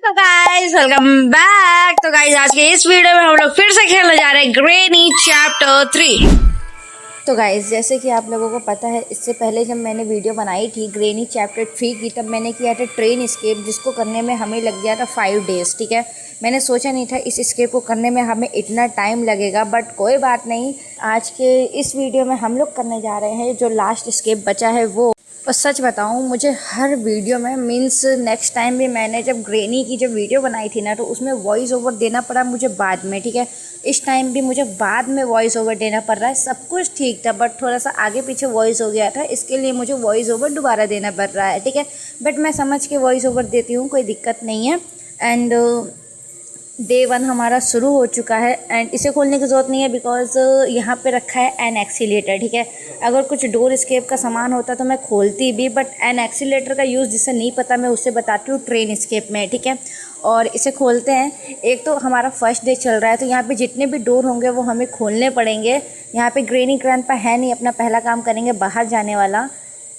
तो guys welcome back. तो guys आज के इस वीडियो में हम लोग फिर से खेलने जा रहे हैं ग्रेनी चैप्टर 3। तो गाइस जैसे कि आप लोगों को पता है, इससे पहले जब मैंने वीडियो बनाई थी ग्रेनी चैप्टर 3 की, तब मैंने किया था ट्रेन स्केप, जिसको करने में हमें लग गया था 5 डेज़। ठीक है, मैंने सोचा नहीं था इस स्केप को करने में हमें इतना टाइम लगेगा, बट कोई बात नहीं। आज के इस वीडियो में हम लोग करने जा रहे हैं जो लास्ट स्केप बचा है वो। और सच बताऊं, मुझे हर वीडियो में मीन्स नेक्स्ट टाइम भी मैंने जब ग्रेनी की जब वीडियो बनाई थी ना, तो उसमें वॉइस ओवर देना पड़ा मुझे बाद में। ठीक है, इस टाइम भी मुझे बाद में वॉइस ओवर देना पड़ रहा है। सब कुछ ठीक था, बट थोड़ा सा आगे पीछे वॉइस हो गया था, इसके लिए मुझे वॉइस ओवर दोबारा देना पड़ रहा है। ठीक है, बट मैं समझ के वॉइस ओवर देती हूँ, कोई दिक्कत नहीं है। एंड डे 1 हमारा शुरू हो चुका है एंड इसे खोलने की ज़रूरत नहीं है, बिकॉज यहाँ पे रखा है एन एक्सीलेटर। ठीक है, अगर कुछ डोर स्केप का सामान होता तो मैं खोलती भी, बट एन एक्सीलेटर का यूज़ जिसे नहीं पता मैं उससे बताती हूँ ट्रेन स्केप में। ठीक है, और इसे खोलते हैं। एक तो हमारा फर्स्ट डे चल रहा है, तो यहाँ पे जितने भी डोर होंगे वो हमें खोलने पड़ेंगे। यहाँ पे ग्रेनी ग्रैंडपा है नहीं, अपना पहला काम करेंगे बाहर जाने वाला।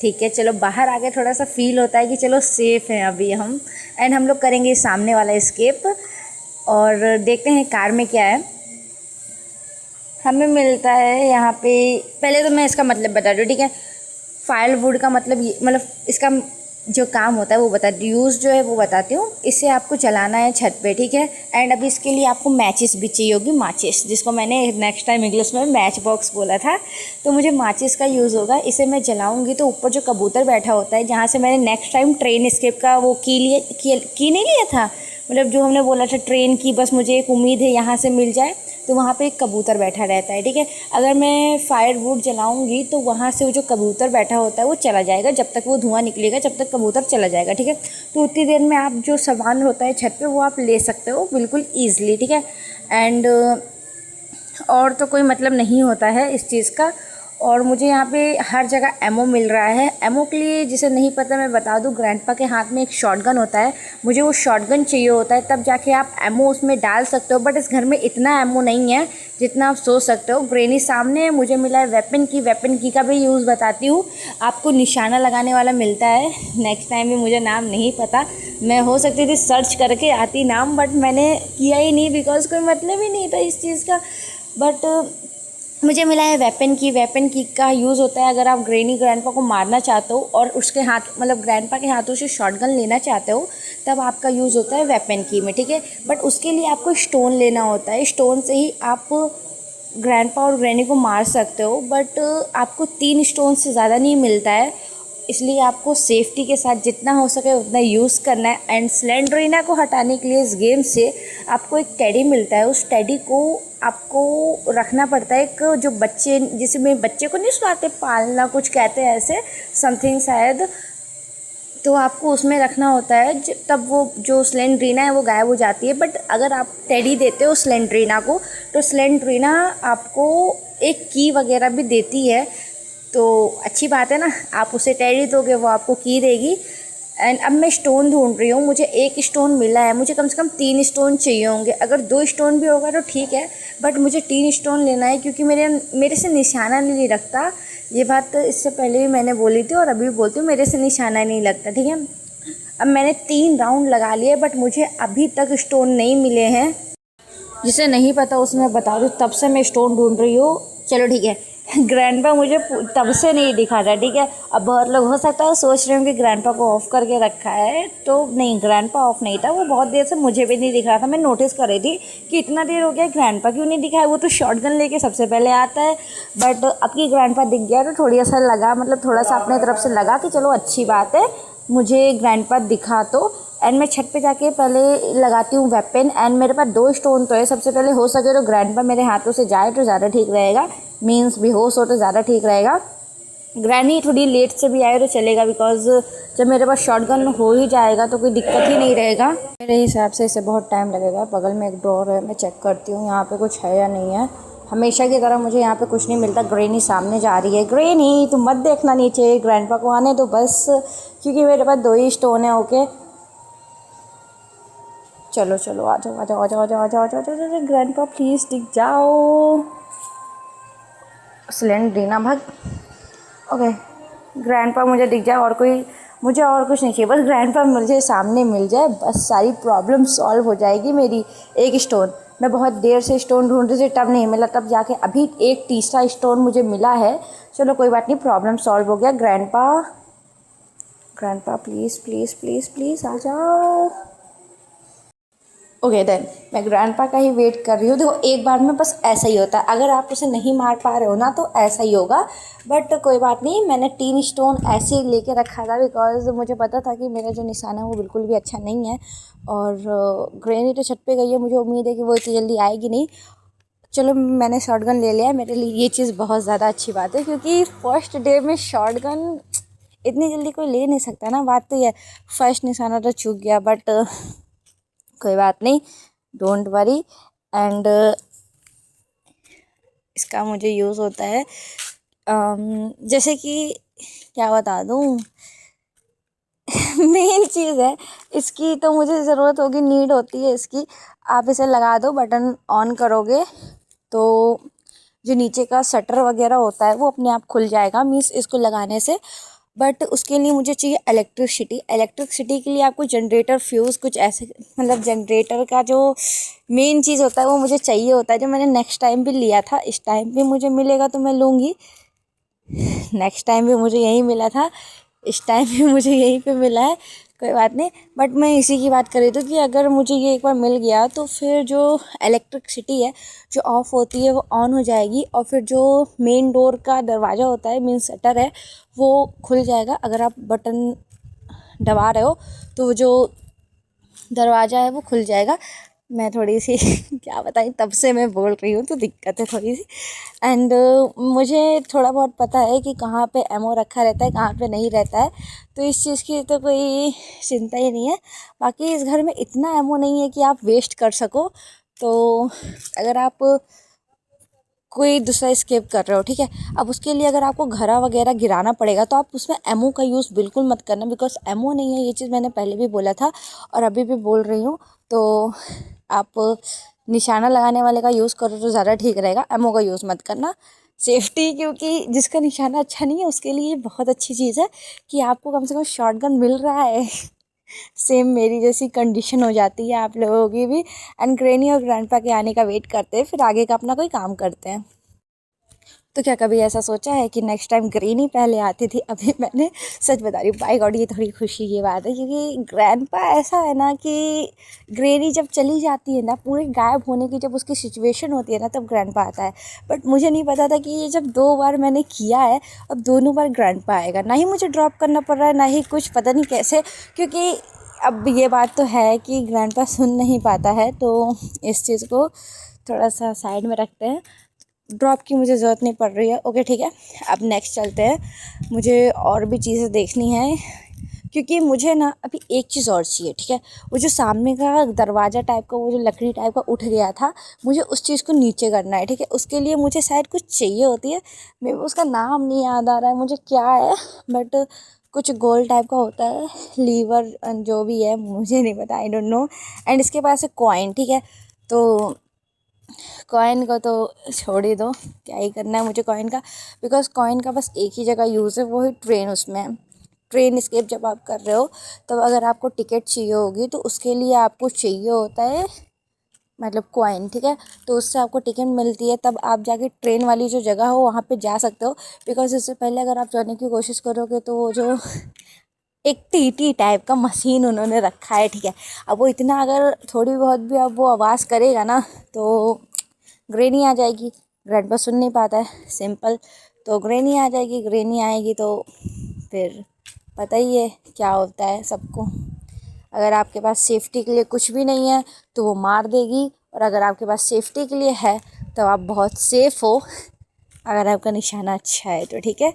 ठीक है, चलो बाहर आके थोड़ा सा फील होता है कि चलो सेफ़ हैं अभी हम। एंड हम लोग करेंगे सामने वाला स्केप और देखते हैं कार में क्या है। हमें मिलता है यहाँ पे, पहले तो मैं इसका मतलब बता दूँ। ठीक है, फायरवुड का मतलब मतलब इसका जो काम होता है वो बताती हूँ, यूज़ जो है वो बताती हूँ। इसे आपको जलाना है छत पे। ठीक है, एंड अभी इसके लिए आपको मैचिस भी चाहिए होगी, माचिस, जिसको मैंने नेक्स्ट टाइम इंग्लिश में मैच बॉक्स बोला था। तो मुझे माचिस का यूज़ होगा। इसे मैं जलाऊंगी तो ऊपर जो कबूतर बैठा होता है, जहाँ से मैंने नेक्स्ट टाइम ट्रेन स्केप का वो की नहीं लिया था, मतलब जो हमने बोला था ट्रेन की, बस मुझे एक उम्मीद है यहाँ से मिल जाए, तो वहाँ पे एक कबूतर बैठा रहता है। ठीक है, अगर मैं फायरवुड जलाऊंगी तो वहाँ से वो जो कबूतर बैठा होता है वो चला जाएगा, जब तक वो धुआं निकलेगा जब तक कबूतर चला जाएगा। ठीक है, तो उतनी देर में आप जो सामान होता है छत पे वो आप ले सकते हो बिल्कुल ईजिली। ठीक है, एंड और तो कोई मतलब नहीं होता है इस चीज़ का। और मुझे यहाँ पे हर जगह एमओ मिल रहा है। एमओ के लिए जिसे नहीं पता मैं बता दूँ, ग्रैंडपा के हाथ में एक शॉटगन होता है, मुझे वो शॉटगन चाहिए होता है, तब जाके आप एमओ उसमें डाल सकते हो। बट इस घर में इतना एमओ नहीं है जितना आप सोच सकते हो। ग्रेनी सामने है, मुझे मिला है वेपन की का भी यूज़ बताती हूँ। आपको निशाना लगाने वाला मिलता है, नेक्स्ट टाइम भी मुझे नाम नहीं पता, मैं हो सकती थी सर्च करके आती नाम, बट मैंने किया ही नहीं, बिकॉज कोई मतलब ही नहीं था इस चीज़ का। बट मुझे मिला है वेपन की का यूज़ होता है अगर आप ग्रेनी ग्रैंडपा को मारना चाहते हो और उसके हाथ मतलब ग्रैंडपा के हाथों से शॉटगन लेना चाहते हो, तब आपका यूज़ होता है वेपन की में। ठीक है, बट उसके लिए आपको स्टोन लेना होता है, स्टोन से ही आप ग्रैंडपा और ग्रैनी को मार सकते हो, बट आपको 3 स्टोन से ज़्यादा नहीं मिलता है, इसलिए आपको सेफ्टी के साथ जितना हो सके उतना यूज़ करना है। एंड स्लेंडरीना को हटाने के लिए इस गेम से आपको एक टेडी मिलता है, उस टेडी को आपको रखना पड़ता है। एक जो बच्चे, जिसमें बच्चे को नहीं सुलाते, पालना कुछ कहते हैं ऐसे समथिंग शायद, तो आपको उसमें रखना होता है, तब वो जो स्लेंड्रीना है वो गायब हो जाती है। बट अगर आप टेडी देते हो स्लेंड्रीना को, तो स्लेंड्रीना आपको एक की वगैरह भी देती है, तो अच्छी बात है ना, आप उसे टेडी दोगे वो आपको की देगी। एंड अब मैं स्टोन ढूंढ रही हूँ, मुझे 1 स्टोन मिला है, मुझे कम से कम 3 स्टोन चाहिए होंगे। अगर 2 स्टोन भी होगा तो ठीक है, बट मुझे 3 स्टोन लेना है, क्योंकि मेरे से निशाना नहीं लगता। ये बात तो इससे पहले भी मैंने बोली थी और अभी भी बोलती हूँ, मेरे से निशाना नहीं लगता। ठीक है, अब मैंने 3 राउंड लगा लिए, बट मुझे अभी तक स्टोन नहीं मिले हैं। जिसे नहीं पता उसे मैं बता दूँ, तब से मैं स्टोन ढूंढ रही हूँ। चलो ठीक है, ग्रैंडपा मुझे तब से नहीं दिखा था। ठीक है, अब बहुत लोग हो सकता है सोच रहे हो कि ग्रैंडपा को ऑफ करके रखा है, तो नहीं, ग्रैंडपा ऑफ नहीं था, वो बहुत देर से मुझे भी नहीं दिख रहा था। मैं नोटिस कर रही थी कि इतना देर हो गया ग्रैंडपा क्यों नहीं दिखा है, वो तो शॉटगन लेके सबसे पहले आता है। बट अब की ग्रैंडपा दिख गया तो थोड़ा सा लगा, मतलब थोड़ा सा अपने तरफ से लगा कि चलो अच्छी बात है मुझे ग्रैंडपा दिखा तो। एंड मैं छत पे जाके पहले लगाती हूँ वेपन। एंड मेरे पास 2 स्टोन तो है, सबसे पहले हो सके तो ग्रैंडपा मेरे हाथों से जाए तो ज़्यादा ठीक रहेगा, मीन्स बेहोश हो तो ज़्यादा ठीक रहेगा। ग्रैनी थोड़ी लेट से भी आए तो चलेगा, बिकॉज जब मेरे पास शॉटगन हो ही जाएगा तो कोई दिक्कत ही नहीं रहेगा। मेरे हिसाब से इसे बहुत टाइम लगेगा। बगल में एक ड्रॉर है, मैं चेक करती हूँ यहाँ पे कुछ है या नहीं है। हमेशा की तरह मुझे यहाँ पे कुछ नहीं मिलता। ग्रेनी सामने जा रही है, ग्रेनी तुम मत देखना नीचे, ग्रैंडपा को आने दो बस, क्योंकि मेरे पास 2 ही स्टोन है। ओके चलो चलो आ जाओ आ जाओ आ जाओ आ जाओ आ जाओ आ जाओ, ग्रैंडपा प्लीज़ दिख जाओ। सिलेंडर देना भाग। ओके ग्रैंडपा मुझे दिख जाए और कोई मुझे और कुछ नहीं चाहिए, बस ग्रैंडपा मुझे सामने मिल जाए, बस सारी प्रॉब्लम सॉल्व हो जाएगी मेरी। एक स्टोन, मैं बहुत देर से स्टोन ढूंढ रही थी, तब नहीं मिला, तब जाके अभी एक तीसरा स्टोन मुझे मिला है। चलो कोई बात नहीं, प्रॉब्लम सॉल्व हो गया। Grandpa, grandpa please please please please आ जाओ। ओके देन, मैं ग्रैंडपा का ही वेट कर रही हूँ। देखो एक बार में बस ऐसा ही होता है, अगर आप उसे नहीं मार पा रहे हो ना तो ऐसा ही होगा, बट कोई बात नहीं। मैंने 3 स्टोन ऐसे ही लेके रखा था बिकॉज मुझे पता था कि मेरा जो निशाना है वो बिल्कुल भी अच्छा नहीं है। और ग्रैनी तो छत पे गई है, मुझे उम्मीद है कि वो इतनी जल्दी आएगी नहीं। चलो मैंने शॉटगन ले लिया, मेरे लिए ये चीज़ बहुत ज़्यादा अच्छी बात है, क्योंकि फर्स्ट डे में शॉटगन इतनी जल्दी कोई ले नहीं सकता ना। बात तो ये, फर्स्ट निशाना तो चूक गया, बट कोई बात नहीं, डोंट वरी। एंड इसका मुझे यूज़ होता है जैसे कि क्या बता दूँ मेन चीज़ है इसकी, तो मुझे ज़रूरत होगी, नीड होती है इसकी। आप इसे लगा दो, बटन ऑन करोगे तो जो नीचे का शटर वगैरह होता है वो अपने आप खुल जाएगा, मीन्स इसको लगाने से। बट उसके लिए मुझे चाहिए इलेक्ट्रिसिटी। इलेक्ट्रिसिटी के लिए आपको जनरेटर, फ्यूज़, कुछ ऐसे, मतलब जनरेटर का जो मेन चीज़ होता है वो मुझे चाहिए होता है, जो मैंने नेक्स्ट टाइम भी लिया था। इस टाइम भी मुझे मिलेगा तो मैं लूँगी, नेक्स्ट टाइम भी मुझे यही मिला था, इस टाइम भी मुझे यहीं पे मिला है, कोई बात नहीं। बट मैं इसी की बात कर रही थी कि अगर मुझे ये एक बार मिल गया तो फिर जो इलेक्ट्रिसिटी है जो ऑफ़ होती है वो ऑन हो जाएगी, और फिर जो मेन डोर का दरवाज़ा होता है, मीन शटर है, वो खुल जाएगा। अगर आप बटन दबा रहे हो तो वो जो दरवाज़ा है वो खुल जाएगा। मैं थोड़ी सी क्या बताएं, तब से मैं बोल रही हूँ तो दिक्कत है थोड़ी सी। एंड मुझे थोड़ा बहुत पता है कि कहाँ पे एमओ रखा रहता है, कहाँ पे नहीं रहता है, तो इस चीज़ की तो कोई चिंता ही नहीं है। बाकी इस घर में इतना एमओ नहीं है कि आप वेस्ट कर सको, तो अगर आप कोई दूसरा स्केप कर रहे हो, ठीक है, अब उसके लिए अगर आपको घड़ा वगैरह गिराना पड़ेगा तो आप उसमें एमओ का यूज़ बिल्कुल मत करना, बिकॉज एमओ नहीं है, ये चीज़ मैंने पहले भी बोला था और अभी भी बोल रही हूँ। तो आप निशाना लगाने वाले का यूज़ करो तो ज़्यादा ठीक रहेगा, एमओ का यूज़ मत करना। सेफ्टी, क्योंकि जिसका निशाना अच्छा नहीं है उसके लिए बहुत अच्छी चीज़ है कि आपको कम से कम शॉटगन मिल रहा है। सेम मेरी जैसी कंडीशन हो जाती है आप लोगों की भी। एंड ग्रैनी और ग्रैंडपा के आने का वेट करते हैं, फिर आगे का अपना कोई काम करते हैं। तो क्या कभी ऐसा सोचा है कि नेक्स्ट टाइम ग्रैनी पहले आती थी, अभी मैंने, सच बता रही हूँ बाय गॉड, ये थोड़ी खुशी की बात है, क्योंकि ग्रैंडपा ऐसा है ना कि ग्रैनी जब चली जाती है ना, पूरे गायब होने की जब उसकी सिचुएशन होती है ना, तब ग्रैंडपा आता है। बट मुझे नहीं पता था कि ये जब 2 बार मैंने किया है, अब दोनों बार ग्रैंडपा आएगा, ना ही मुझे ड्रॉप करना पड़ रहा है, ना ही कुछ, पता नहीं कैसे। क्योंकि अब ये बात तो है कि ग्रैंडपा सुन नहीं पाता है, तो इस चीज़ को थोड़ा सा साइड में रखते हैं। ड्रॉप की मुझे ज़रूरत नहीं पड़ रही है, ओके ठीक है। अब नेक्स्ट चलते हैं, मुझे और भी चीज़ें देखनी है, क्योंकि मुझे ना अभी एक चीज़ और चाहिए, ठीक है। वो जो सामने का दरवाज़ा टाइप का, वो जो लकड़ी टाइप का उठ गया था, मुझे उस चीज़ को नीचे करना है, ठीक है। उसके लिए मुझे शायद कुछ चाहिए होती है, मैं उसका नाम नहीं याद आ रहा है मुझे क्या है, बट कुछ गोल टाइप का होता है, लीवर जो भी है मुझे नहीं पता, आई डोंट नो। एंड इसके पास है कॉइन, ठीक है। तो कॉइन को तो छोड़ ही दो, क्या ही करना है मुझे कॉइन का, बिकॉज कॉइन का बस एक ही जगह यूज़ है, वो है ट्रेन। उसमें ट्रेन स्केप जब आप कर रहे हो, तो अगर आपको टिकट चाहिए होगी तो उसके लिए आपको चाहिए होता है, मतलब कॉइन, ठीक है। तो उससे आपको टिकट मिलती है, तब आप जाके ट्रेन वाली जो जगह हो वहाँ पे जा सकते हो। बिकॉज इससे पहले अगर आप जाने की कोशिश करोगे तो वो जो एक टीटी टाइप का मशीन उन्होंने रखा है, ठीक है। अब वो इतना, अगर थोड़ी बहुत भी अब वो आवाज़ करेगा ना तो ग्रैनी आ जाएगी। ग्रैंडपा सुन नहीं पाता है, सिंपल। तो ग्रैनी आ जाएगी, ग्रैनी आएगी तो फिर पता ही है क्या होता है सबको। अगर आपके पास सेफ्टी के लिए कुछ भी नहीं है तो वो मार देगी, और अगर आपके पास सेफ्टी के लिए है तो आप बहुत सेफ़ हो, अगर आपका निशाना अच्छा है तो, ठीक है।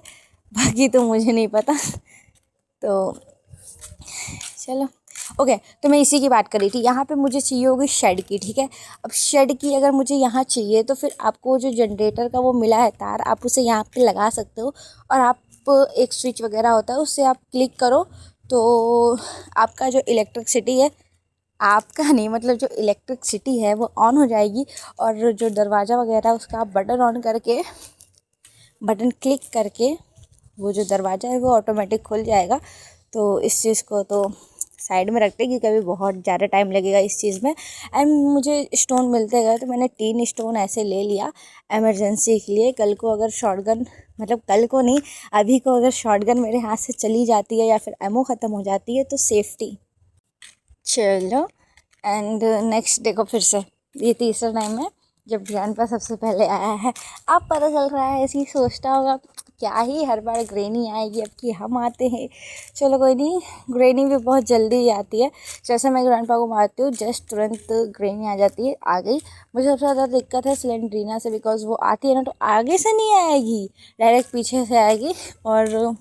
बाकी तो मुझे नहीं पता। तो चलो ओके, तो मैं इसी की बात कर रही थी। यहाँ पे मुझे चाहिए होगी शेड की, ठीक है। अब शेड की अगर मुझे यहाँ चाहिए तो फिर आपको जो जनरेटर का वो मिला है तार, आप उसे यहाँ पे लगा सकते हो, और आप एक स्विच वगैरह होता है उससे आप क्लिक करो तो आपका जो इलेक्ट्रिसिटी है, आपका नहीं मतलब जो इलेक्ट्रिसिटी है वो ऑन हो जाएगी, और जो दरवाज़ा वगैरह उसका आप बटन ऑन करके, बटन क्लिक करके वो जो दरवाज़ा है वो ऑटोमेटिक खुल जाएगा। तो इस चीज़ को तो साइड में रखते कि कभी बहुत ज़्यादा टाइम लगेगा इस चीज़ में। एंड मुझे स्टोन मिलते गए तो मैंने 3 स्टोन ऐसे ले लिया इमरजेंसी के लिए। कल को अगर शॉटगन, मतलब कल को नहीं, अभी को अगर शॉटगन मेरे हाथ से चली जाती है या फिर एमो ख़त्म हो जाती है तो सेफ्टी। चलो, एंड नेक्स्ट देखो फिर से ये तीसरा टाइम है जब ग्रैंडपा सबसे पहले आया है। अब पता चल रहा है ऐसी सोचता होगा क्या ही हर बार ग्रैनी आएगी, अब कि हम आते हैं। चलो कोई नहीं, ग्रैनी भी बहुत जल्दी आती है। जैसे मैं ग्रैंडपा को मारती हूँ जस्ट तुरंत ग्रैनी आ जाती है। आ गई। मुझे सबसे ज़्यादा दिक्कत है स्लेंड्रीना से, बिकॉज वो आती है ना तो आगे से नहीं आएगी, डायरेक्ट पीछे से आएगी और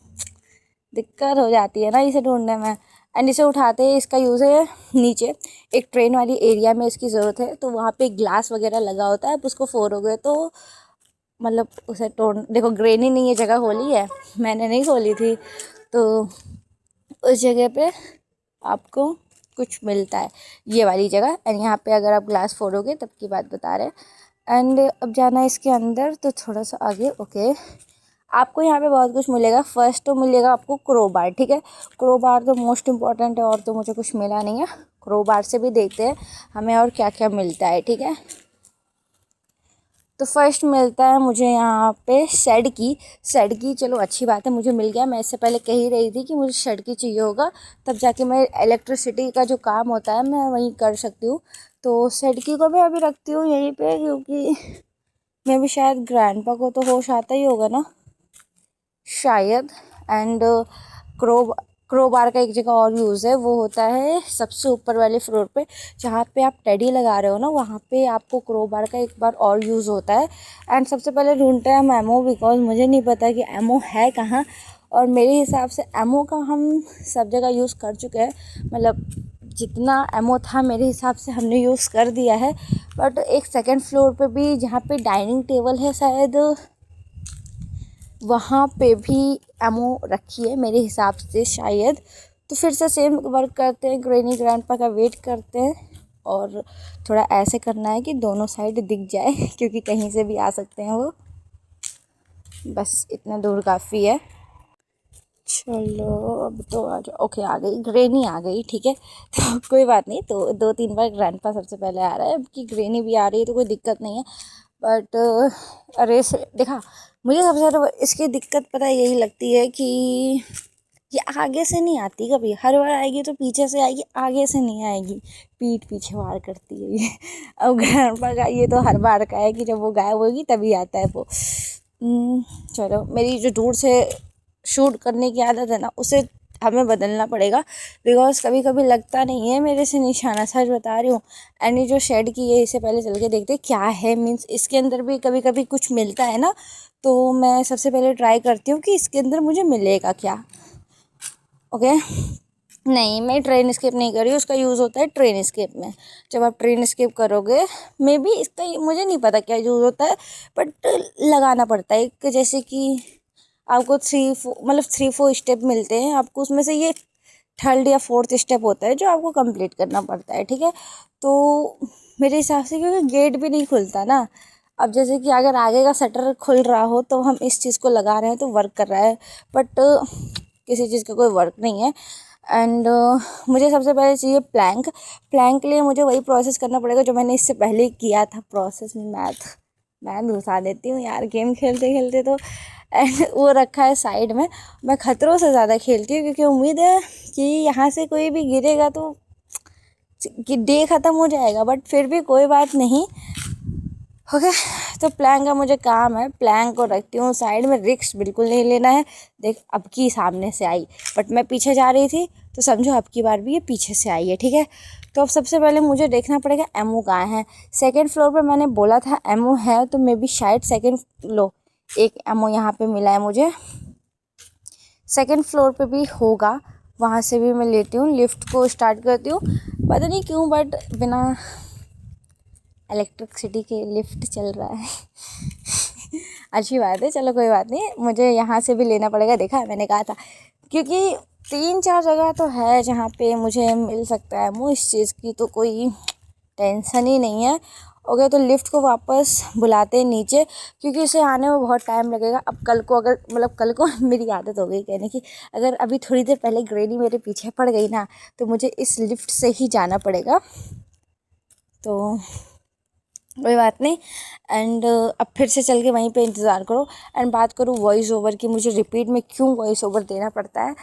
दिक्कत हो जाती है ना इसे ढूंढने में। एंड इसे उठाते हैं, इसका यूज़ है नीचे एक ट्रेन वाली एरिया में इसकी ज़रूरत है, तो वहाँ पे ग्लास वगैरह लगा होता है। आप उसको फोड़ोगे तो मतलब उसे तोड़, देखो ग्रैनी ने ये जगह खोली है, मैंने नहीं खोली थी, तो उस जगह पे आपको कुछ मिलता है, ये वाली जगह। एंड यहाँ पे अगर आप ग्लास फोड़ोगे तब की बात बता रहे हैं। एंड अब जाना है इसके अंदर, तो थोड़ा सा आगे। ओके, आपको यहाँ पे बहुत कुछ मिलेगा। फर्स्ट तो मिलेगा आपको क्रोबार, ठीक है। क्रोबार तो मोस्ट इम्पॉर्टेंट है, और तो मुझे कुछ मिला नहीं है। क्रोबार से भी देखते हैं हमें और क्या क्या मिलता है, ठीक है। तो फर्स्ट मिलता है मुझे यहाँ पे शेड की। चलो अच्छी बात है, मुझे मिल गया। मैं इससे पहले कह ही रही थी कि मुझे शेड की चाहिए होगा, तब जाके मैं इलेक्ट्रिसिटी का जो काम होता है मैं वहीं कर सकती हूँ। तो शेड की को भी अभी रखती हूँ यहीं पे, क्योंकि मैं भी शायद ग्रैंडपा को तो होश आता ही होगा ना शायद। एंड क्रोबार का एक जगह और यूज़ है, वो होता है सबसे ऊपर वाले फ्लोर पे, जहाँ पे आप टेडी लगा रहे हो ना, वहाँ पे आपको क्रोबार का एक बार और यूज़ होता है। एंड सबसे पहले ढूंढते हैं हम एमओ, बिकॉज मुझे नहीं पता कि एमओ है कहाँ। और मेरे हिसाब से एमओ का हम सब जगह यूज़ कर चुके हैं, मतलब जितना एमओ था मेरे हिसाब से हमने यूज़ कर दिया है। बट एक सेकेंड फ्लोर पे भी जहाँ पे डाइनिंग टेबल है शायद, वहाँ पे भी एमओ रखी है मेरे हिसाब से शायद। तो फिर से सेम वर्क करते हैं, ग्रैनी ग्रैंडपा का वेट करते हैं, और थोड़ा ऐसे करना है कि दोनों साइड दिख जाए क्योंकि कहीं से भी आ सकते हैं वो। बस इतना दूर काफ़ी है। चलो अब तो आ जाओ। ओके, आ गई ग्रैनी, आ गई, ठीक है। तो कोई बात नहीं, तो 2-3 बार ग्रैंडपा सबसे पहले आ रहा है, अब कि ग्रैनी भी आ रही है तो कोई दिक्कत नहीं है। बट अरे देखा, मुझे सबसे ज़्यादा इसकी दिक्कत पता यही लगती है कि ये आगे से नहीं आती कभी, हर बार आएगी तो पीछे से आएगी, आगे से नहीं आएगी, पीठ पीछे वार करती है ये। अब ग्रैंडपा का ये तो हर बार का है कि जब वो गायब होगी तभी आता है वो। चलो, मेरी जो दूर से शूट करने की आदत है ना, उसे हमें बदलना पड़ेगा, बिकॉज कभी कभी लगता नहीं है मेरे से निशाना, सच बता रही हूँ। एंड ये जो शेड की है, इसे पहले चल के देखते क्या है, मीन्स इसके अंदर भी कभी कभी कुछ मिलता है ना, तो मैं सबसे पहले ट्राई करती हूँ कि इसके अंदर मुझे मिलेगा क्या। ओके, नहीं, मैं ट्रेन स्केप नहीं कर रही हूँ, उसका यूज़ होता है ट्रेन स्केप में। जब आप ट्रेन स्केप करोगे, मे बी इसका मुझे नहीं पता क्या यूज़ होता है, बट लगाना पड़ता है एक, जैसे कि आपको 3-4 स्टेप मिलते हैं आपको, उसमें से ये थर्ड या फोर्थ स्टेप होता है जो आपको कंप्लीट करना पड़ता है, ठीक है। तो मेरे हिसाब से, क्योंकि गेट भी नहीं खुलता ना, अब जैसे कि अगर आगे का शटर खुल रहा हो तो हम इस चीज़ को लगा रहे हैं तो वर्क कर रहा है, बट किसी चीज़ का कोई वर्क नहीं है। एंड मुझे सबसे पहले चाहिए प्लैंक। प्लैंक के लिए मुझे वही प्रोसेस करना पड़ेगा जो मैंने इससे पहले किया था प्रोसेस में। मैं घुसा देती हूँ यार गेम खेलते खेलते तो। एंड वो रखा है साइड में। मैं खतरों से ज़्यादा खेलती हूँ क्योंकि उम्मीद है कि यहाँ से कोई भी गिरेगा तो कि डे ख़त्म हो जाएगा, बट फिर भी कोई बात नहीं। ओके, तो प्लैंक का मुझे काम है, प्लैंक को रखती हूँ साइड में, रिस्क बिल्कुल नहीं लेना है। देख, अब की सामने से आई, बट मैं पीछे जा रही थी, तो समझो अब की बार भी ये पीछे से आई है, ठीक है। तो अब सबसे पहले मुझे देखना पड़ेगा एमओ कहाँ है। सेकंड फ्लोर पे मैंने बोला था एमओ है, तो मे बी शायद सेकंड, लो एक एमओ यहाँ पे मिला है मुझे, सेकंड फ्लोर पे भी होगा, वहाँ से भी मैं लेती हूँ। लिफ्ट को स्टार्ट करती हूँ, पता नहीं क्यों बट बिना इलेक्ट्रिसिटी के लिफ्ट चल रहा है अच्छी बात है, चलो कोई बात नहीं, मुझे यहाँ से भी लेना पड़ेगा। देखा, मैंने कहा था, क्योंकि 3-4 जगह तो है जहाँ पे मुझे मिल सकता है एमओ, इस चीज़ की तो कोई टेंशन ही नहीं है। ओके, तो लिफ्ट को वापस बुलाते हैं नीचे, क्योंकि इसे आने में बहुत टाइम लगेगा। अब कल को अगर मतलब कल को मेरी आदत हो गई कहने की, अगर अभी थोड़ी देर पहले ग्रैनी मेरे पीछे पड़ गई ना, तो मुझे इस लिफ्ट से ही जाना पड़ेगा। तो कोई बात नहीं। एंड अब फिर से चल के वहीं पे इंतज़ार करो। एंड बात करूँ वॉइस ओवर की, मुझे रिपीट में क्यों वॉइस ओवर देना पड़ता है।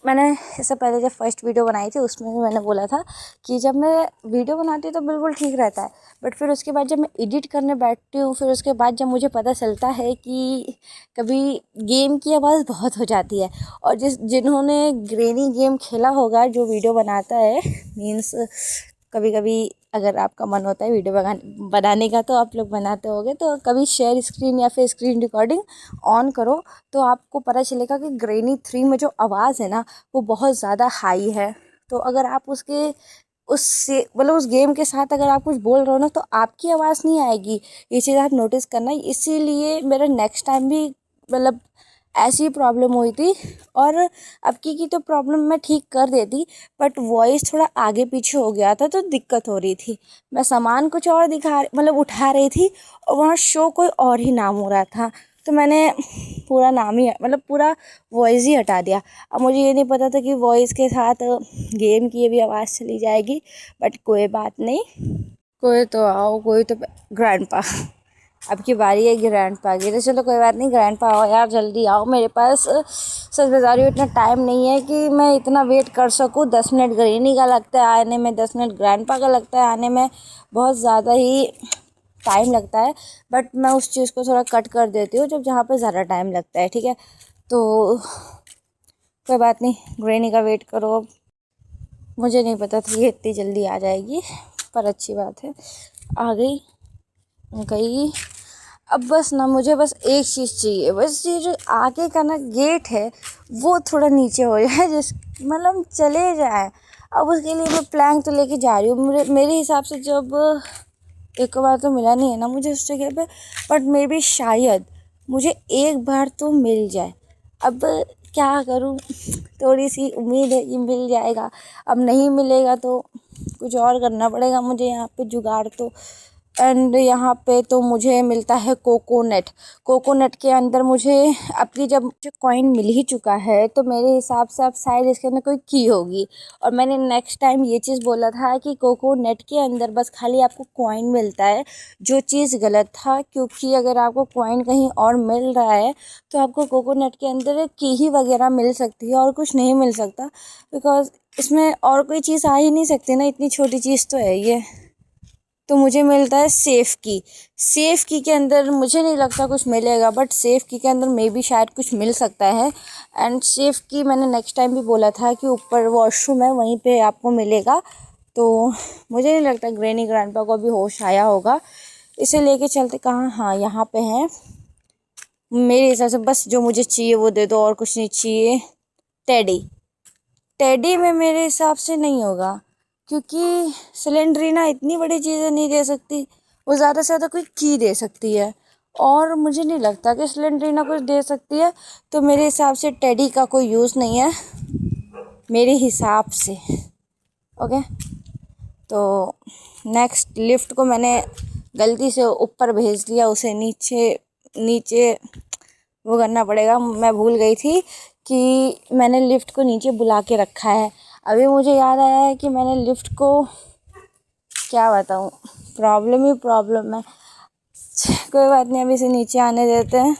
मैंने इससे पहले जब फर्स्ट वीडियो बनाई थी उसमें भी मैंने बोला था कि जब मैं वीडियो बनाती हूँ तो बिल्कुल ठीक रहता है, बट फिर उसके बाद जब मैं एडिट करने बैठती हूँ, फिर उसके बाद जब मुझे पता चलता है कि कभी गेम की आवाज़ बहुत हो जाती है। और जिन्होंने ग्रेनी गेम खेला होगा, जो वीडियो बनाता है, मीन्स कभी कभी अगर आपका मन होता है वीडियो बनाने का तो आप लोग बनाते होगे, तो कभी शेयर स्क्रीन या फिर स्क्रीन रिकॉर्डिंग ऑन करो तो आपको पता चलेगा कि ग्रेनी 3 में जो आवाज़ है ना वो बहुत ज़्यादा हाई है। तो अगर आप उससे मतलब उस गेम के साथ अगर आप कुछ बोल रहे हो ना तो आपकी आवाज़ नहीं आएगी। ये चीज़ आप नोटिस करना। इसीलिए मेरा नेक्स्ट टाइम भी मतलब ऐसी प्रॉब्लम हुई थी, और अब की तो प्रॉब्लम मैं ठीक कर देती, बट वॉइस थोड़ा आगे पीछे हो गया था तो दिक्कत हो रही थी। मैं सामान कुछ और मतलब उठा रही थी और वहाँ शो कोई और ही नाम हो रहा था, तो मैंने पूरा नाम ही मतलब पूरा वॉइस ही हटा दिया। अब मुझे ये नहीं पता था कि वॉइस के साथ गेम की भी आवाज़ चली जाएगी, बट कोई बात नहीं। कोई तो आओ, कोई तो ग्रैंडपा, अब की बारी है ग्रैंडपा की। तो चलो कोई बात नहीं, ग्रैंडपा आओ यार, जल्दी आओ। मेरे पास सच बता रही हूँ इतना टाइम नहीं है कि मैं इतना वेट कर सकूँ। 10 मिनट ग्रेनी का लगता है आने में, 10 मिनट ग्रैंडपा का लगता है आने में, बहुत ज़्यादा ही टाइम लगता है। बट मैं उस चीज़ को थोड़ा कट कर देती हूँ जब जहाँ पर ज़्यादा टाइम लगता है, ठीक है। तो कोई बात नहीं, ग्रेनी का वेट करो। अब मुझे नहीं पता था ये इतनी जल्दी आ जाएगी, पर अच्छी बात है आ गई। अब बस ना मुझे बस एक चीज़ चाहिए, बस ये जो आगे का ना गेट है वो थोड़ा नीचे हो जाए, जिस मतलब चले जाए। अब उसके लिए मैं प्लान तो लेके जा रही हूँ। मेरे हिसाब से जब एक बार तो मिला नहीं है ना मुझे उस जगह पे, बट मे बी शायद मुझे एक बार तो मिल जाए। अब क्या करूँ, थोड़ी सी उम्मीद है कि मिल जाएगा। अब नहीं मिलेगा तो कुछ और करना पड़ेगा मुझे यहाँ पे जुगाड़ तो। एंड यहाँ पे तो मुझे मिलता है कोकोनट के अंदर मुझे अपनी जब मुझे कॉइन मिल ही चुका है तो मेरे हिसाब से अब शायद इसके अंदर कोई की होगी। और मैंने नेक्स्ट टाइम ये चीज़ बोला था कि कोकोनट के अंदर बस खाली आपको कॉइन मिलता है, जो चीज़ गलत था, क्योंकि अगर आपको कॉइन कहीं और मिल रहा है तो आपको कोकोनट के अंदर की ही वगैरह मिल सकती है और कुछ नहीं मिल सकता, बिकॉज इसमें और कोई चीज़ आ ही नहीं सकती ना, इतनी छोटी चीज़ तो है ये। तो मुझे मिलता है सेफ़ की के अंदर मुझे नहीं लगता कुछ मिलेगा, बट सेफ़ की के अंदर मे बी शायद कुछ मिल सकता है। एंड सेफ़ की मैंने नेक्स्ट टाइम भी बोला था कि ऊपर वॉशरूम है वहीं पे आपको मिलेगा। तो मुझे नहीं लगता ग्रैनी ग्रैंडपा को अभी होश आया होगा, इसे लेके चलते कहाँ। हाँ यहाँ पे हैं। मेरे हिसाब से बस जो मुझे चाहिए वो दे दो और कुछ नहीं चाहिए। टेडी में मेरे हिसाब से नहीं होगा, क्योंकि सिलेंड्रीना इतनी बड़ी चीज़ें नहीं दे सकती, वो ज़्यादा से ज़्यादा कोई की दे सकती है, और मुझे नहीं लगता कि सिलेंड्रीना कुछ दे सकती है। तो मेरे हिसाब से टेडी का कोई यूज़ नहीं है मेरे हिसाब से। ओके, तो नेक्स्ट लिफ्ट को मैंने गलती से ऊपर भेज दिया, उसे नीचे नीचे वो करना पड़ेगा। मैं भूल गई थी कि मैंने लिफ्ट को नीचे बुला के रखा है। अभी मुझे याद आया है कि मैंने लिफ्ट को क्या बताऊँ, प्रॉब्लम है। कोई बात नहीं, अभी इसे नीचे आने देते हैं।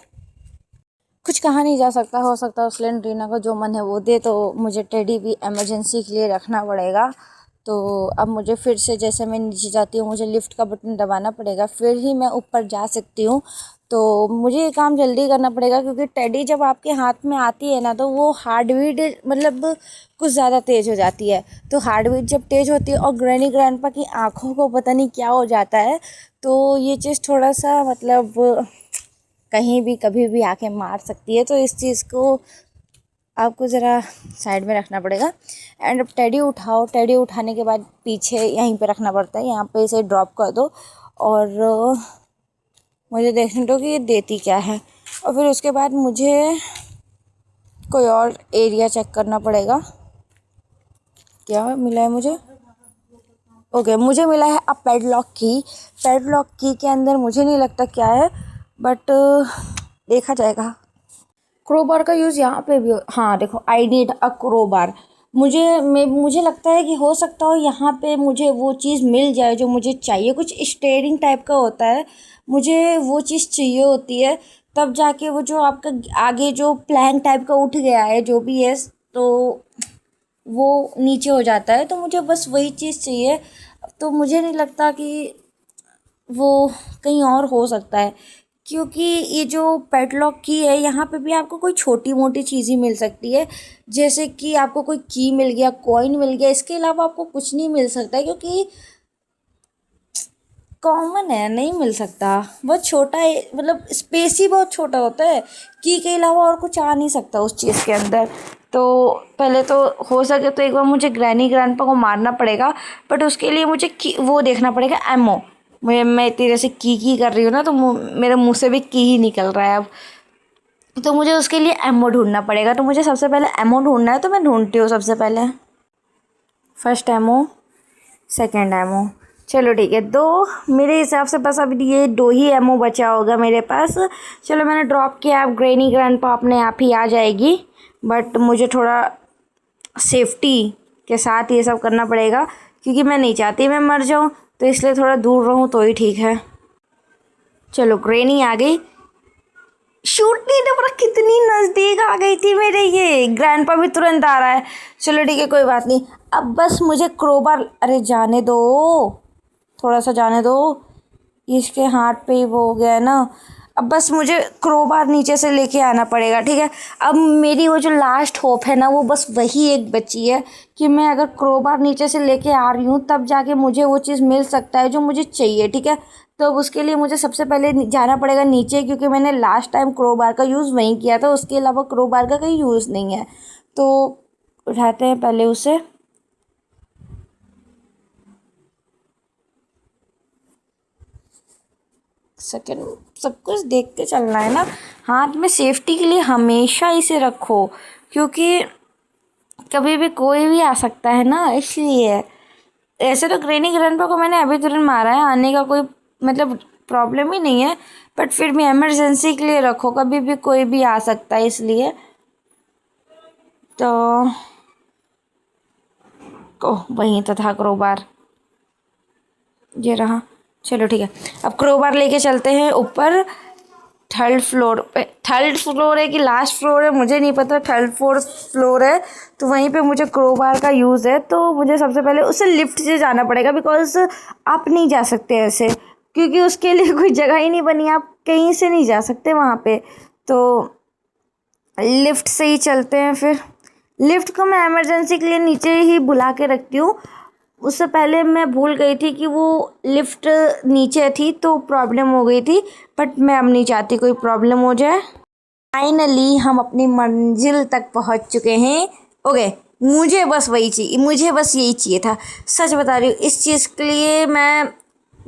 कुछ कहा नहीं जा सकता, हो सकता है सिलेंड्रीना को जो मन है वो दे, तो मुझे टेडी भी इमरजेंसी के लिए रखना पड़ेगा। तो अब मुझे फिर से जैसे मैं नीचे जाती हूँ मुझे लिफ्ट का बटन दबाना पड़ेगा, फिर ही मैं ऊपर जा सकती हूँ। तो मुझे ये काम जल्दी करना पड़ेगा, क्योंकि टेडी जब आपके हाथ में आती है ना तो वो हार्ट बीट मतलब कुछ ज़्यादा तेज़ हो जाती है। तो हार्ट बीट जब तेज़ होती है और ग्रैनी ग्रैंडपा की आँखों को पता नहीं क्या हो जाता है, तो ये चीज़ थोड़ा सा मतलब कहीं भी कभी भी आके मार सकती है। तो इस चीज़ को आपको ज़रा साइड में रखना पड़ेगा। एंड अब टेडी उठाओ, टेडी उठाने के बाद पीछे यहीं पे रखना पड़ता है, यहाँ पे इसे ड्रॉप कर दो और मुझे देखने दो कि ये देती क्या है। और फिर उसके बाद मुझे कोई और एरिया चेक करना पड़ेगा। क्या मिला है मुझे, ओके, मुझे मिला है अब पैडलॉक की। पैडलॉक की के अंदर मुझे नहीं लगता क्या है, बट देखा जाएगा। क्रोबार का यूज़ यहाँ पे भी हाँ देखो, आई नीड अ क्रोबार। मुझे लगता है कि हो सकता हो यहाँ पे मुझे वो चीज़ मिल जाए जो मुझे चाहिए। कुछ स्टेयरिंग टाइप का होता है, मुझे वो चीज़ चाहिए होती है, तब जाके वो जो आपका आगे जो प्लैंक टाइप का उठ गया है जो भी है, तो वो नीचे हो जाता है। तो मुझे बस वही चीज़ चाहिए। तो मुझे नहीं लगता कि वो कहीं और हो सकता है, क्योंकि ये जो पैडलॉक की है यहाँ पे भी आपको कोई छोटी मोटी चीज़ ही मिल सकती है। जैसे कि आपको कोई की मिल गया, कॉइन मिल गया, इसके अलावा आपको कुछ नहीं मिल सकता है, क्योंकि कॉमन है, नहीं मिल सकता। बहुत छोटा है, मतलब स्पेस ही बहुत छोटा होता है। की के अलावा और कुछ आ नहीं सकता उस चीज़ के अंदर। तो पहले तो हो सके तो एक बार मुझे ग्रैनी ग्रैंडपा को मारना पड़ेगा, बट उसके लिए मुझे की वो देखना पड़ेगा, एमओ। मैं इतनी जैसे की कर रही हूँ ना, तो मेरे मुंह से भी की ही निकल रहा है अब। तो मुझे उसके लिए एमओ ढूंढना पड़ेगा। तो मुझे सबसे पहले एमओ ढूंढना है, तो मैं ढूंढती हूँ सबसे पहले। फर्स्ट एमओ, सेकेंड एमओ, चलो ठीक है। दो, मेरे हिसाब से बस अभी ये दो ही एमओ बचा होगा मेरे पास। चलो मैंने ड्रॉप किया। अब ग्रैनी ग्रैंडपा अपने आप ही आ जाएगी, बट मुझे थोड़ा सेफ्टी के साथ ये सब करना पड़ेगा, क्योंकि मैं नहीं चाहती मैं मर जाऊँ, तो इसलिए थोड़ा दूर रहूँ तो ही ठीक है। चलो ग्रैनी आ गई। शूट नहीं था, पर कितनी नज़दीक आ गई थी मेरे। ये ग्रैंडपा भी तुरंत आ रहा है। चलो ठीक है, कोई बात नहीं। अब बस मुझे क्रोबार, अरे जाने दो, थोड़ा सा जाने दो। इसके हाथ पे ही वो हो गया है ना। अब बस मुझे क्रोबार नीचे से लेके आना पड़ेगा, ठीक है। अब मेरी वो जो लास्ट होप है ना, वो बस वही एक बची है कि मैं अगर क्रोबार नीचे से लेके आ रही हूँ, तब जाके मुझे वो चीज़ मिल सकता है जो मुझे चाहिए, ठीक है। तो अब उसके लिए मुझे सबसे पहले जाना पड़ेगा नीचे, क्योंकि मैंने लास्ट टाइम क्रोबार का यूज़ वहीं किया था। उसके अलावा क्रोबार का कहीं यूज़ नहीं है। तो उठाते हैं पहले उसे। सेकेंड, सब कुछ देख के चलना है ना। हाथ में सेफ्टी के लिए हमेशा इसे रखो, क्योंकि कभी भी कोई भी आ सकता है ना, इसलिए। ऐसे तो ग्रैनी ग्रैंडपा को मैंने अभी तुरंत मारा है, आने का कोई मतलब प्रॉब्लम ही नहीं है, बट फिर भी इमरजेंसी के लिए रखो, कभी भी कोई भी आ सकता है, इसलिए। तो ओह, वहीं तो था क्रोबार, ये रहा। चलो ठीक है, अब क्रोबार लेके चलते हैं ऊपर। थर्ड फ्लोर पे, थर्ड फ्लोर है कि लास्ट फ्लोर है मुझे नहीं पता, थर्ड फोर्थ फ्लोर है। तो वहीं पे मुझे क्रोबार का यूज़ है। तो मुझे सबसे पहले उसे लिफ्ट से जाना पड़ेगा, बिकॉज आप नहीं जा सकते ऐसे, क्योंकि उसके लिए कोई जगह ही नहीं बनी, आप कहीं से नहीं जा सकते वहाँ पे। तो लिफ्ट से ही चलते हैं फिर। लिफ्ट को मैं इमरजेंसी के लिए नीचे ही बुला के रखती हूँ। उससे पहले मैं भूल गई थी कि वो लिफ्ट नीचे थी, तो प्रॉब्लम हो गई थी, बट मैं अब नहीं चाहती कोई प्रॉब्लम हो जाए। फाइनली हम अपनी मंजिल तक पहुंच चुके हैं। ओके, मुझे बस यही चाहिए था। सच बता रही हूँ, इस चीज़ के लिए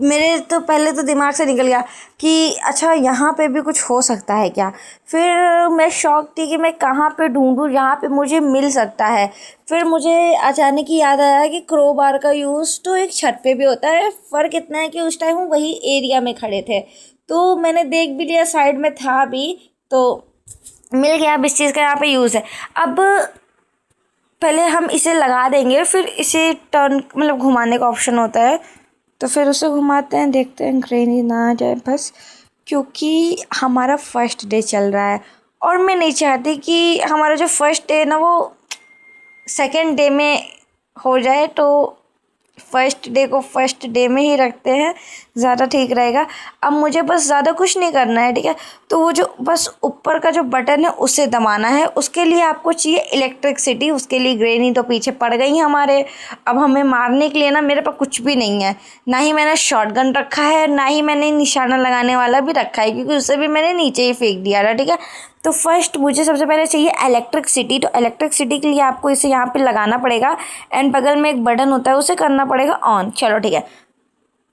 मेरे तो पहले तो दिमाग से निकल गया कि अच्छा यहाँ पे भी कुछ हो सकता है क्या। फिर मैं शॉक थी कि मैं कहाँ पे ढूंढूँ जहाँ पे मुझे मिल सकता है। फिर मुझे अचानक ही याद आया कि क्रोबार का यूज़ तो एक छत पे भी होता है। फ़र्क इतना है कि उस टाइम हम वही एरिया में खड़े थे, तो मैंने देख भी लिया, साइड में था भी, तो मिल गया। अब इस चीज़ का यहाँ पे यूज़ है। अब पहले हम इसे लगा देंगे, फिर इसे टर्न मतलब घुमाने का ऑप्शन होता है, तो फिर उसे घुमाते हैं, देखते हैं ग्रैनी ना आ जाए बस, क्योंकि हमारा फर्स्ट डे चल रहा है और मैं नहीं चाहती कि हमारा जो फर्स्ट डे ना वो सेकेंड डे में हो जाए। तो फर्स्ट डे को फर्स्ट डे में ही रखते हैं, ज़्यादा ठीक रहेगा। अब मुझे बस ज़्यादा कुछ नहीं करना है, ठीक है। तो वो जो बस ऊपर का जो बटन है उसे दबाना है। उसके लिए आपको चाहिए इलेक्ट्रिसिटी। उसके लिए ग्रैनी तो पीछे पड़ गई हमारे। अब हमें मारने के लिए ना मेरे पास कुछ भी नहीं है, ना ही मैंने शॉटगन रखा है, ना ही मैंने निशाना लगाने वाला भी रखा है, क्योंकि उसे भी मैंने नीचे ही फेंक दिया था, ठीक है। तो फर्स्ट मुझे सबसे पहले चाहिए इलेक्ट्रिसिटी। तो इलेक्ट्रिसिटी के लिए आपको इसे यहाँ पे लगाना पड़ेगा, एंड बगल में एक बटन होता है उसे करना पड़ेगा ऑन। चलो ठीक है,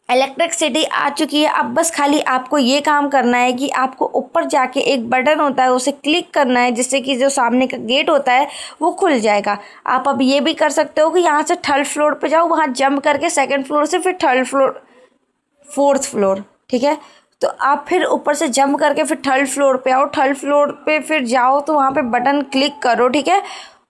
इलेक्ट्रिसिटी आ चुकी है। अब बस खाली आपको ये काम करना है कि आपको ऊपर जाके एक बटन होता है उसे क्लिक करना है, जिससे कि जो सामने का गेट होता है वो खुल जाएगा। आप अब ये भी कर सकते हो कि यहाँ से थर्ड फ्लोर पे जाओ, वहाँ जंप करके सेकंड फ्लोर से फिर थर्ड फ्लोर, फोर्थ फ्लोर, ठीक है। तो आप फिर ऊपर से जंप करके फिर थर्ड फ्लोर पे आओ, थर्ड फ्लोर पे फिर जाओ तो वहाँ पे बटन क्लिक करो, ठीक है।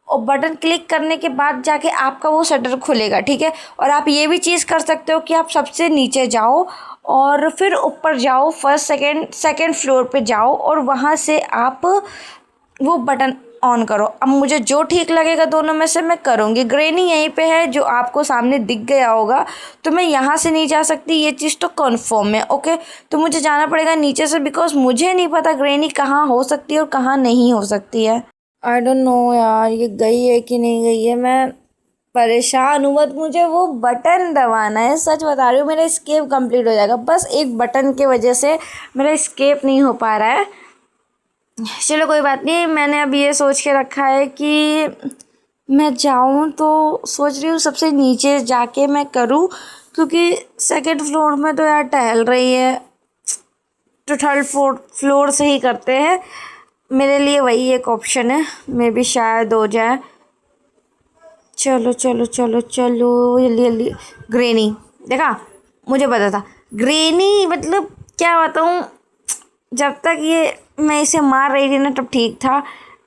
और बटन क्लिक करने के बाद जाके आपका वो शटर खुलेगा, ठीक है। और आप ये भी चीज़ कर सकते हो कि आप सबसे नीचे जाओ और फिर ऊपर जाओ, फर्स्ट सेकंड फ्लोर पे जाओ और वहाँ से आप वो बटन ऑन करो। अब मुझे जो ठीक लगेगा दोनों में से मैं करूँगी। ग्रेनी यहीं पे है जो आपको सामने दिख गया होगा, तो मैं यहाँ से नहीं जा सकती, ये चीज़ तो कन्फर्म है, ओके। तो मुझे जाना पड़ेगा नीचे से, बिकॉज मुझे नहीं पता ग्रेनी कहाँ हो सकती है और कहाँ नहीं हो सकती है। आई डोंट नो यार, ये गई है कि नहीं गई है, मैं परेशान हूँ। बट मुझे वो बटन दबाना है, सच बता रही हूँ। मेरा स्केप कंप्लीट हो जाएगा, बस एक बटन के वजह से मेरा स्केप नहीं हो पा रहा है। चलो कोई बात नहीं, मैंने अब ये सोच के रखा है कि मैं जाऊँ तो सोच रही हूँ सबसे नीचे जाके मैं करूँ, क्योंकि सेकंड फ्लोर में तो यार टहल रही है, तो थर्ड फ्लोर से ही करते हैं। मेरे लिए वही एक ऑप्शन है, मे भी शायद हो जाए। चलो चलो चलो चलो, जल्दी जल्दी। ग्रेनी देखा, मुझे पता था ग्रेनी, मतलब क्या बताऊँ, जब तक ये मैं इसे मार रही थी ना तब ठीक था।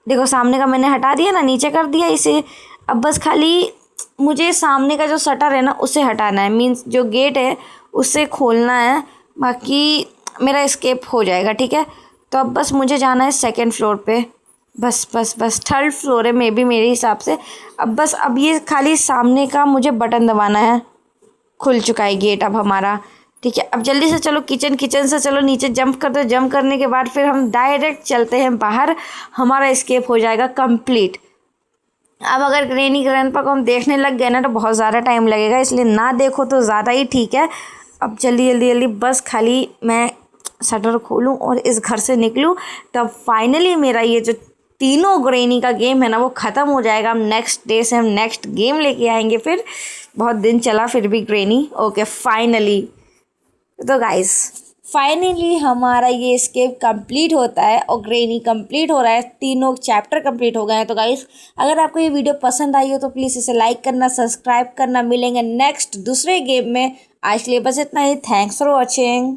देखो सामने का मैंने हटा दिया ना, नीचे कर दिया इसे। अब बस खाली मुझे सामने का जो शटर है ना उसे हटाना है, मीन्स जो गेट है उसे खोलना है, बाकी मेरा एस्केप हो जाएगा, ठीक है। तो अब बस मुझे जाना है सेकंड फ्लोर पे, बस बस बस थर्ड फ्लोर है मे बी मेरे हिसाब से। अब बस अब ये खाली सामने का मुझे बटन दबाना है, खुल चुका है गेट अब हमारा, ठीक है। अब जल्दी से चलो किचन से चलो नीचे जंप कर दो। जंप करने के बाद फिर हम डायरेक्ट चलते हैं बाहर, हमारा एस्केप हो जाएगा कंप्लीट। अब अगर ग्रेनी ग्रैंडपा को हम देखने लग गए ना तो बहुत ज़्यादा टाइम लगेगा, इसलिए ना देखो तो ज़्यादा ही ठीक है। अब जल्दी जल्दी जल्दी बस खाली मैं शटर खोलूँ और इस घर से निकलूँ, तब फाइनली मेरा ये जो तीनों ग्रेनी का गेम है ना वो ख़त्म हो जाएगा। हम नेक्स्ट डे से हम नेक्स्ट गेम लेके आएंगे, फिर बहुत दिन चला फिर भी ग्रेनी, ओके फाइनली। तो गाइस फाइनली हमारा ये एस्केप कंप्लीट होता है और ग्रेनी कंप्लीट हो रहा है, तीनों चैप्टर कंप्लीट हो गए हैं। तो गाइस अगर आपको ये वीडियो पसंद आई हो तो प्लीज़ इसे लाइक करना, सब्सक्राइब करना। मिलेंगे नेक्स्ट दूसरे गेम में, आज के लिए बस इतना ही। Thanks for watching.